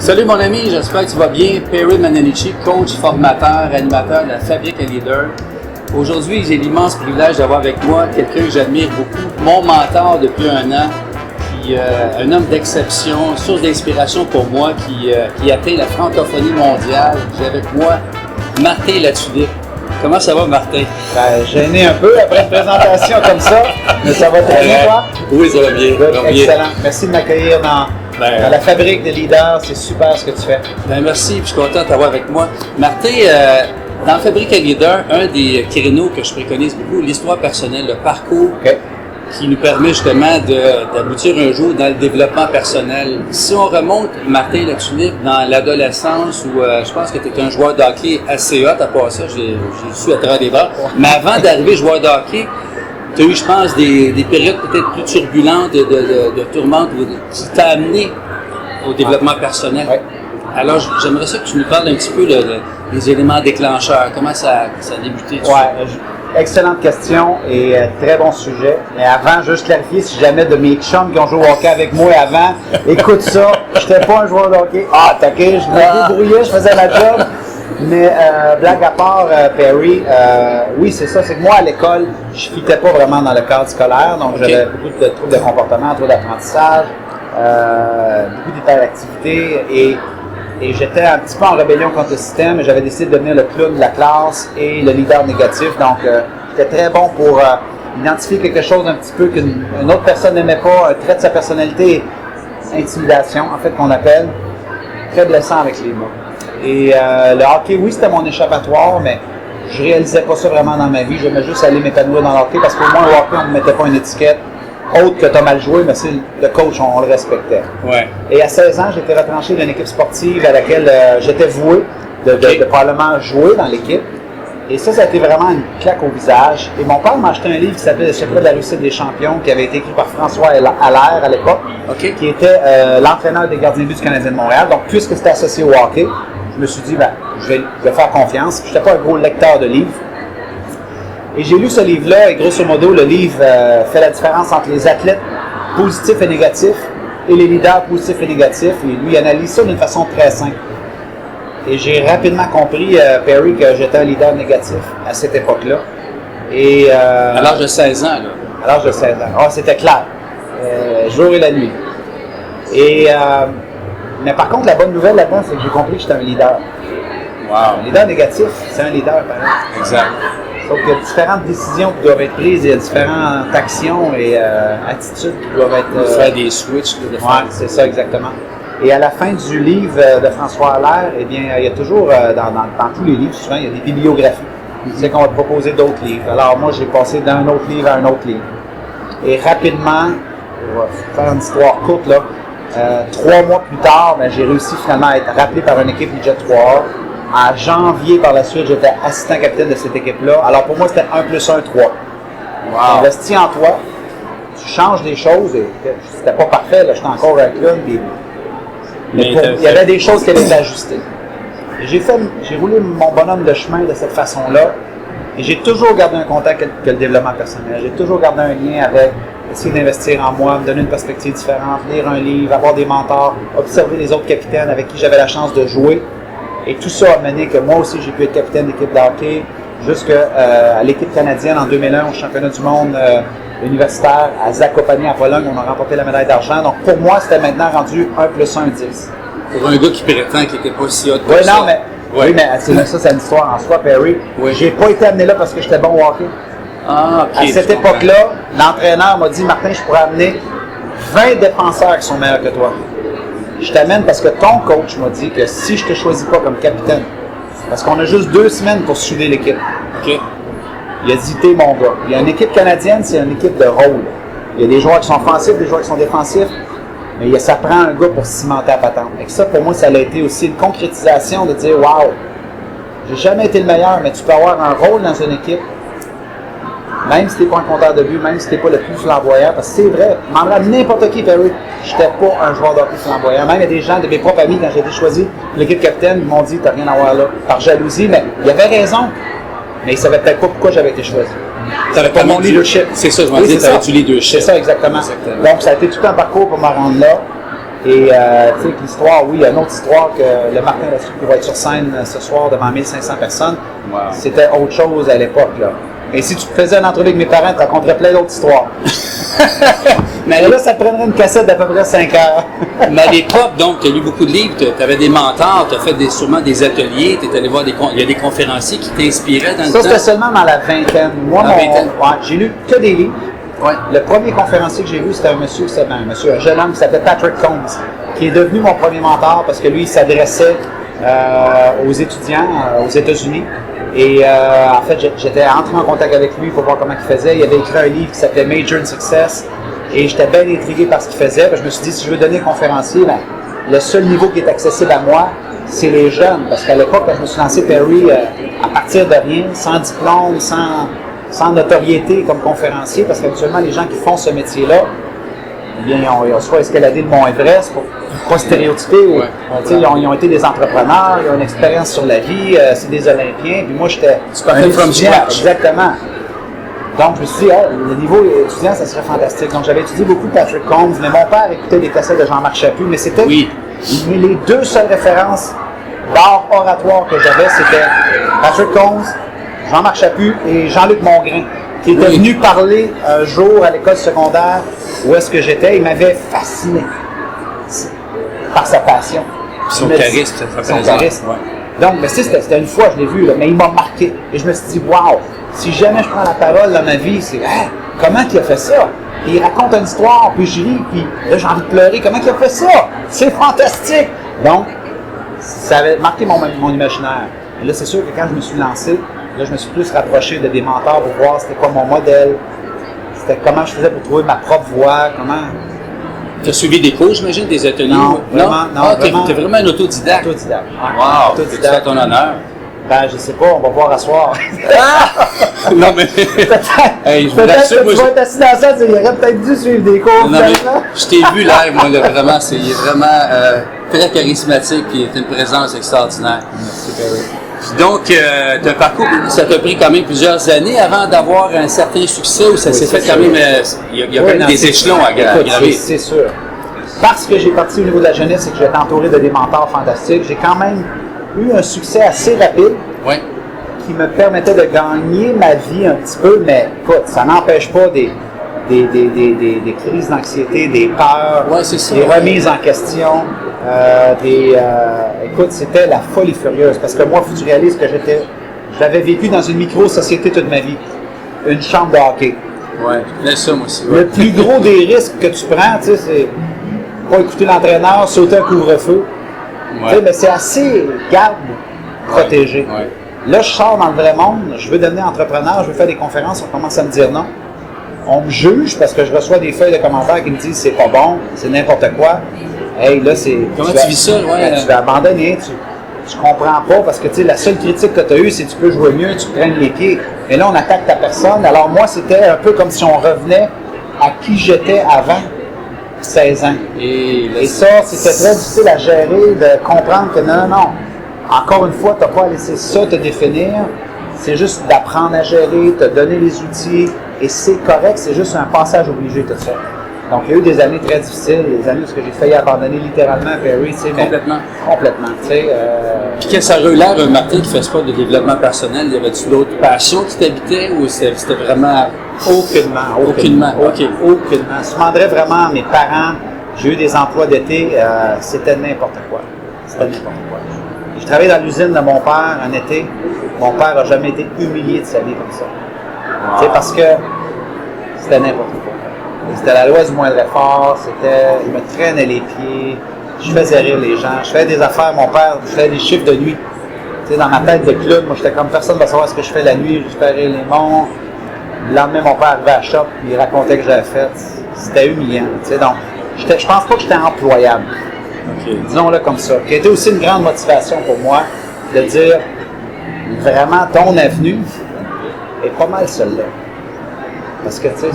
Salut mon ami, j'espère que tu vas bien. Perry Mananici, coach, formateur, animateur de la Fabrique à Leader. Aujourd'hui, j'ai l'immense privilège d'avoir avec moi quelqu'un que j'admire beaucoup, mon mentor depuis un an, un homme d'exception, source d'inspiration pour moi, qui atteint la francophonie mondiale. J'ai avec moi Martin Latulippe. Comment ça va, Martin? Gêné un peu après une présentation comme ça, mais ça va très bien, toi? Oui, ça va bien. Excellent. Merci de m'accueillir dans la Fabrique des leaders. C'est super ce que tu fais. Merci, puis je suis content de t'avoir avec moi. Martin, dans la Fabrique à Leader, un des créneaux que je préconise beaucoup, l'histoire personnelle, le parcours qui nous permet justement d'aboutir un jour dans le développement personnel. Si on remonte, Martin Latulippe, dans l'adolescence, où je pense que tu étais un joueur de hockey assez hot, à part ça, j'ai su à travers des bras. Mais avant d'arriver joueur de hockey, tu as eu, je pense, des périodes peut-être plus turbulentes, de tourmentes, qui t'a amené au développement personnel. Ouais. Alors, j'aimerais ça que tu nous parles un petit peu des éléments déclencheurs. Comment ça a débuté? Excellente question et très bon sujet. Mais avant, juste clarifier, si jamais de mes chums qui ont joué au hockey avec moi avant, écoute ça, j'étais pas un joueur de hockey. Ok, je me débrouillais, je faisais ma job. Mais blague à part, Perry, oui, c'est ça, c'est que moi à l'école, je ne fitais pas vraiment dans le cadre scolaire, donc j'avais beaucoup de troubles de comportement, troubles d'apprentissage, beaucoup d'hyperactivité et j'étais un petit peu en rébellion contre le système et j'avais décidé de devenir le clown de la classe et le leader négatif. Donc, j'étais très bon pour identifier quelque chose un petit peu qu'une autre personne n'aimait pas, un trait de sa personnalité, intimidation, en fait, qu'on appelle, très blessant avec les mots. Et le hockey, oui, c'était mon échappatoire, mais je réalisais pas ça vraiment dans ma vie. J'aimais juste aller m'épanouir dans le hockey parce qu'au moins au hockey, on ne me mettait pas une étiquette autre que t'as mal joué, mais c'est le coach, on le respectait. Ouais. Et à 16 ans, j'étais retranché d'une équipe sportive à laquelle j'étais voué de probablement jouer dans l'équipe. Et ça a été vraiment une claque au visage. Et mon père m'a acheté un livre qui s'appelait Le secret de la réussite des champions, qui avait été écrit par François Allaire à l'époque, qui était l'entraîneur des gardiens de but du Canadien de Montréal. Donc, puisque c'était associé au hockey, je me suis dit, je vais faire confiance. Je n'étais pas un gros lecteur de livres. Et j'ai lu ce livre-là, et grosso modo, le livre fait la différence entre les athlètes positifs et négatifs et les leaders positifs et négatifs. Et lui, il analyse ça d'une façon très simple. Et j'ai rapidement compris, Perry, que j'étais un leader négatif à cette époque-là. Et à l'âge de 16 ans, là. À l'âge de 16 ans. Ah, c'était clair. Jour et la nuit. Et, mais par contre, la bonne nouvelle là-dedans, c'est que j'ai compris que j'étais un leader. Wow. Un leader négatif, c'est un leader, pareil. Exact. Sauf qu'il y a différentes décisions qui doivent être prises, il y a différentes actions et attitudes qui doivent être... faire des switches. Oui, c'est ça, exactement. Et à la fin du livre de François Allaire, eh bien, il y a toujours, dans tous les livres, souvent, il y a des bibliographies. C'est qu'on va te proposer d'autres livres. Alors moi, j'ai passé d'un autre livre à un autre livre. Et rapidement, on va faire une histoire courte, là, 3 mois plus tard, j'ai réussi finalement à être rappelé par une équipe du Jet 3. En janvier, par la suite, j'étais assistant capitaine de cette équipe-là. Alors pour moi, c'était 1 + 1 = 3. Tu investis en toi, tu changes des choses, et c'était pas parfait, là, j'étais encore un clown, mais il y avait des choses qui allaient s'ajuster. J'ai roulé mon bonhomme de chemin de cette façon-là, et j'ai toujours gardé un contact avec le développement personnel. J'ai toujours gardé un lien avec essayer d'investir en moi, me donner une perspective différente, lire un livre, avoir des mentors, observer les autres capitaines avec qui j'avais la chance de jouer. Et tout ça a mené que moi aussi, j'ai pu être capitaine d'équipe de hockey jusqu'à l'équipe canadienne en 2001 au championnat du monde universitaire à Zakopane, en Pologne. On a remporté la médaille d'argent. Donc pour moi, c'était maintenant rendu 1 + 1 = 10. Pour un gars qui prétend qu'il n'était pas si hot que ça. Oui, mais ça, c'est une histoire en soi, Perry. Oui. J'ai pas été amené là parce que j'étais bon au hockey. À cette époque-là, l'entraîneur m'a dit, Martin, je pourrais amener 20 défenseurs qui sont meilleurs que toi. Je t'amène parce que ton coach m'a dit que si je te choisis pas comme capitaine, parce qu'on a juste 2 semaines pour suivre l'équipe. Il a dit, t'es mon gars. Il y a une équipe canadienne, c'est une équipe de rôle. Il y a des joueurs qui sont offensifs, des joueurs qui sont défensifs, mais ça prend un gars pour cimenter la patente. Et ça, pour moi, ça a été aussi une concrétisation de dire, waouh, j'ai jamais été le meilleur, mais tu peux avoir un rôle dans une équipe. Même si tu n'es pas un compteur de but, même si tu n'es pas le plus flamboyant, parce que c'est vrai, m'en rend n'importe qui, Perry, je n'étais pas un joueur de hockey flamboyant. Même il y a des gens de mes propres amis, quand j'ai été choisi pour l'équipe capitaine, ils m'ont dit, t'as rien à voir là, par jalousie, mais il avait raison. Mais ils ne savaient peut-être pas pourquoi j'avais été choisi. T'avais pas mon leadership. C'est ça, je m'en disais, tu avais du leadership. C'est ça, exactement. Donc, ça a été tout un parcours pour me rendre là. Et tu sais que l'histoire, oui, il y a une autre histoire que le Martin Lassus qui va être sur scène ce soir devant 1500 personnes. Wow. C'était autre chose à l'époque, là. Et si tu faisais une entrevue avec mes parents, tu raconterais plein d'autres histoires. Mais là, ça te prendrait une cassette d'à peu près 5 heures. Mais à l'époque, donc, tu as lu beaucoup de livres, tu avais des mentors, tu as fait sûrement des ateliers, tu es allé voir il y a des conférenciers qui t'inspiraient dans le temps. Ça, c'était seulement dans la vingtaine. Moi, j'ai lu que des livres. Ouais. Le premier conférencier que j'ai vu, c'était un jeune homme qui s'appelait Patrick Combs, qui est devenu mon premier mentor parce que lui, il s'adressait aux étudiants aux États-Unis. Et en fait, j'étais entré en contact avec lui pour voir comment il faisait. Il avait écrit un livre qui s'appelait Major in Success. Et j'étais bien intrigué par ce qu'il faisait. Je me suis dit, si je veux devenir conférencier, ben, le seul niveau qui est accessible à moi, c'est les jeunes. Parce qu'à l'époque, quand je me suis lancé Perry, à partir de rien, sans diplôme, sans notoriété comme conférencier, parce qu'habituellement, les gens qui font ce métier-là, eh bien, ils ont soit escaladé le Mont Everest, pour pas stéréotyper, ou, ils ont été des entrepreneurs, ils ont une expérience sur la vie, c'est des Olympiens, puis moi, j'étais un étudiant. Exactement. Donc, je me suis dit, le niveau étudiant, ça serait fantastique. Donc, j'avais étudié beaucoup Patrick Combs, mais mon père écoutait des cassettes de Jean-Marc Chaput, mais c'était les deux seules références d'art oratoire que j'avais, c'était Patrick Combs, Jean-Marc Chaput et Jean-Luc Mongrain, qui était venu parler un jour à l'école secondaire où est-ce que j'étais. Il m'avait fasciné par sa passion. Son charisme, son charisme. Ouais. Donc, mais c'était une fois, je l'ai vu, là, mais il m'a marqué. Et je me suis dit, waouh, si jamais je prends la parole dans ma vie, c'est comment il a fait ça? Et il raconte une histoire, puis je ris, puis là, j'ai envie de pleurer. Comment il a fait ça? C'est fantastique! Donc, ça avait marqué mon imaginaire. Et là, c'est sûr que quand je me suis lancé, là, je me suis plus rapproché de des mentors pour voir c'était quoi mon modèle, c'était comment je faisais pour trouver ma propre voie, comment... Tu as suivi des cours, j'imagine, des ateliers? Non, vraiment, non. Tu es vraiment un autodidacte. Autodidacte. Wow, c'est à ton honneur. Ben, je sais pas, on va voir à soir. Non, mais... Peut-être que tu vas être assis dans ça, il aurait peut-être dû suivre des cours. Non, mais je t'ai vu là, moi, là, vraiment, il est vraiment très charismatique et il a une présence extraordinaire. Merci, Perry. Donc, ton parcours, ça t'a pris quand même plusieurs années avant d'avoir un certain succès ou ça s'est fait quand même... Il y a quand même des échelons à graver. C'est sûr. Parce que j'ai parti au niveau de la jeunesse et que j'étais entouré de des mentors fantastiques, j'ai quand même eu un succès assez rapide qui me permettait de gagner ma vie un petit peu, mais écoute, ça n'empêche pas des crises d'anxiété, des peurs, des remises en question. Écoute, c'était la folie furieuse parce que moi, il faut que tu réalises que j'avais vécu dans une micro-société toute ma vie. Une chambre de hockey. Ouais, je connais ça moi aussi. Le plus gros des risques que tu prends, tu sais, c'est pas écouter l'entraîneur, sauter un couvre-feu. Tu sais, mais c'est assez garde protégé. Ouais. Là, je sors dans le vrai monde, je veux devenir entrepreneur, je veux faire des conférences, on commence à me dire non. On me juge parce que je reçois des feuilles de commentaires qui me disent c'est pas bon, c'est n'importe quoi. Hey, là, c'est. Comment tu vis ça, tu vas abandonner, tu comprends pas parce que tu sais, la seule critique que tu as eue, c'est tu peux jouer mieux, tu prennes les pieds. Mais là, on attaque ta personne. Alors, moi, c'était un peu comme si on revenait à qui j'étais avant 16 ans. Et ça, c'était très difficile à gérer, de comprendre que non. Encore une fois, tu n'as pas à laisser ça te définir. C'est juste d'apprendre à gérer, te donner les outils. Et c'est correct, c'est juste un passage obligé, tout ça. Donc, il y a eu des années très difficiles, des années où j'ai failli abandonner littéralement Perry, tu sais. Complètement. Complètement, tu sais. Puis que ça relève un Martin qui ne fait pas de développement personnel, y avait-tu d'autres passions qui t'habitaient ou c'était vraiment... Aucunement. Si je demanderais vraiment à mes parents, j'ai eu des emplois d'été, c'était n'importe quoi. Je travaillais dans l'usine de mon père un été. Mon père n'a jamais été humilié de sa vie comme ça. Wow. Tu sais, parce que c'était n'importe quoi. C'était la loi du moindre effort, je me traînais les pieds, je faisais rire les gens, je faisais des affaires, mon père, je faisais des chiffres de nuit. Tu sais, dans ma tête de clown, moi j'étais comme personne ne va savoir ce que je fais la nuit, je fais rire les monts. Le lendemain, mon père arrivait à la shop, il racontait que j'avais fait. C'était humiliant. Tu sais, donc, je pense pas que j'étais employable. Okay. Disons-le comme ça. Qui a été aussi une grande motivation pour moi de dire vraiment ton avenue est pas mal celle-là. Parce que, tu sais.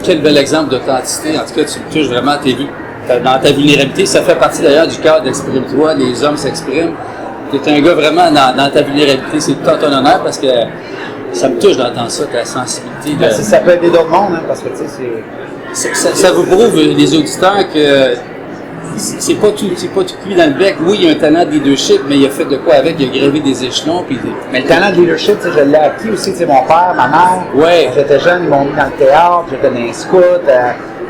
Quel bel exemple d'authenticité. En tout cas, tu me touches vraiment dans ta vulnérabilité. Ça fait partie d'ailleurs du cadre d'Exprime-toi. Les hommes s'expriment. Tu es un gars vraiment dans ta vulnérabilité. C'est tout en ton honneur parce que ça me touche d'entendre ça, ta sensibilité. Ça peut aider d'autres mondes, hein, parce que, tu sais, ça vous prouve, les auditeurs, que c'est pas tout cuit dans le bec. Oui, il y a un talent de leadership, mais il a fait de quoi avec? Il a gravé des échelons. Puis mais le talent de leadership, je l'ai acquis aussi. Mon père, ma mère, ouais. Quand j'étais jeune, ils m'ont mis dans le théâtre, j'étais dans les scouts,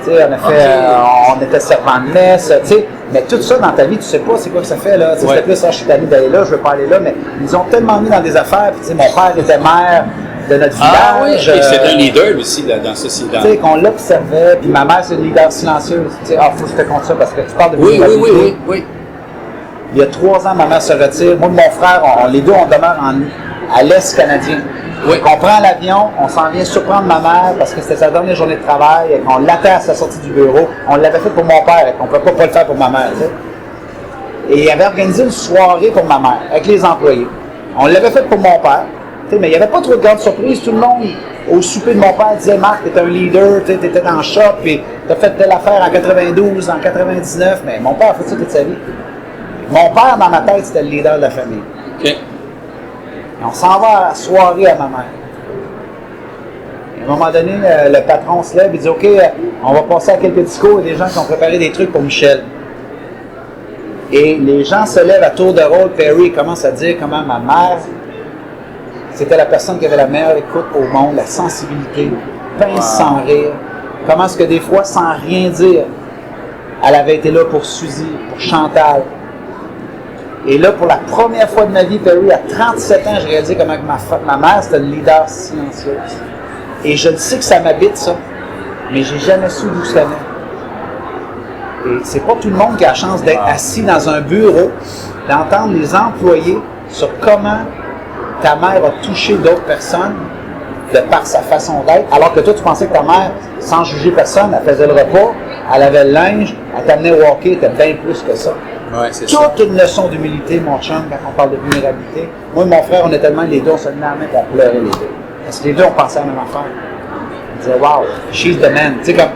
on a fait, on était servant de messe, mais tout ça dans ta vie, tu sais pas c'est quoi que ça fait, là. Ouais. C'était plus, je suis tanné d'aller là, je veux pas aller là, mais ils ont tellement mis dans des affaires, puis mon père était maire de notre village. Oui, et c'est un leader aussi dans ceci. Tu sais, qu'on l'observait, puis ma mère, c'est une leader silencieuse. Tu sais, faut que je te compte ça parce que tu parles de vulnérabilité. Oui. Il y a 3 ans, ma mère se retire. Moi et mon frère, les deux, on demeure à l'Est canadien. Oui. On prend l'avion, on s'en vient surprendre ma mère parce que c'était sa dernière journée de travail et qu'on l'attend à sa sortie du bureau. On l'avait fait pour mon père et qu'on ne pouvait pas le faire pour ma mère. T'sais. Et il avait organisé une soirée pour ma mère avec les employés. On l'avait fait pour mon père, mais il n'y avait pas trop de grandes surprises. Tout le monde, au souper de mon père, disait « Marc, t'es un leader, t'étais dans le shop, puis t'as fait telle affaire en 92, en 99. » Mais mon père a fait ça toute sa vie. Mon père, dans ma tête, c'était le leader de la famille. Okay. Et on s'en va à la soirée à ma mère. Et à un moment donné, le patron se lève et dit « OK, on va passer à quelques discours. Il y a des gens qui ont préparé des trucs pour Michel. » Et les gens se lèvent à tour de rôle. Perry commence à dire comment ma mère, c'était la personne qui avait la meilleure écoute au monde, la sensibilité, pince sans rire. Comment est-ce que des fois, sans rien dire, elle avait été là pour Suzy, pour Chantal. Et là, pour la première fois de ma vie, Perry, à 37 ans, j'ai réalisé comment ma mère, c'était une leader silencieuse. Et je le sais que ça m'habite, ça, mais j'ai jamais su d'où ça venait. Et c'est pas tout le monde qui a la chance d'être assis dans un bureau, d'entendre les employés sur comment ta mère a touché d'autres personnes de par sa façon d'être, alors que toi, tu pensais que ta mère, sans juger personne, elle faisait le repas, elle avait le linge, elle t'amenait au hockey, elle était bien plus que ça. Ouais, c'est toute une leçon d'humilité, mon chum, quand on parle de vulnérabilité. Moi et mon frère, on est tellement les deux, on se tenait à la main pour pleurer les deux. Parce que les deux, on pensait à la même affaire. On disait, wow, she's the man. Tu sais, comme.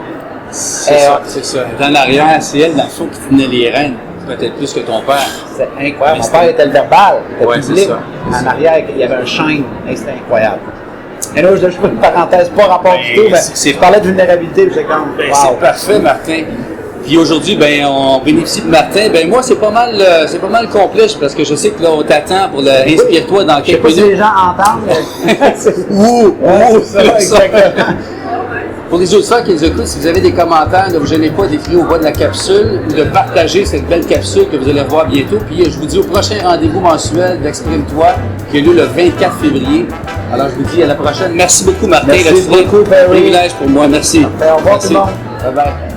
C'est ça. Dans l'arrière, c'est elle, dans le fond, qui tenait les rênes. Peut-être plus que ton père. C'est incroyable. Mon père était le verbal, il était public. Ça. En arrière, il y avait un chaîne. C'était incroyable. Et là, je fais une parenthèse, pas rapport du tout, mais je parlais de vulnérabilité, puis j'ai comme. Wow. C'est parfait, Martin. Puis aujourd'hui, on bénéficie de Martin. Moi, c'est pas mal complet parce que je sais que là, on t'attend pour le Inspire-toi dans quelques minutes. Je sais pas si les gens entendent. C'est ça, exactement. Pour les auditeurs qui nous écoutent, si vous avez des commentaires, ne vous gênez pas d'écrire au bas de la capsule ou de partager cette belle capsule que vous allez voir bientôt. Puis je vous dis au prochain rendez-vous mensuel d'Exprime-toi qui a lieu le 24 février. Alors je vous dis à la prochaine. Merci beaucoup, Martin. Merci beaucoup, Perry. Privilège pour moi. Merci. Au revoir tout le monde. Bye bye.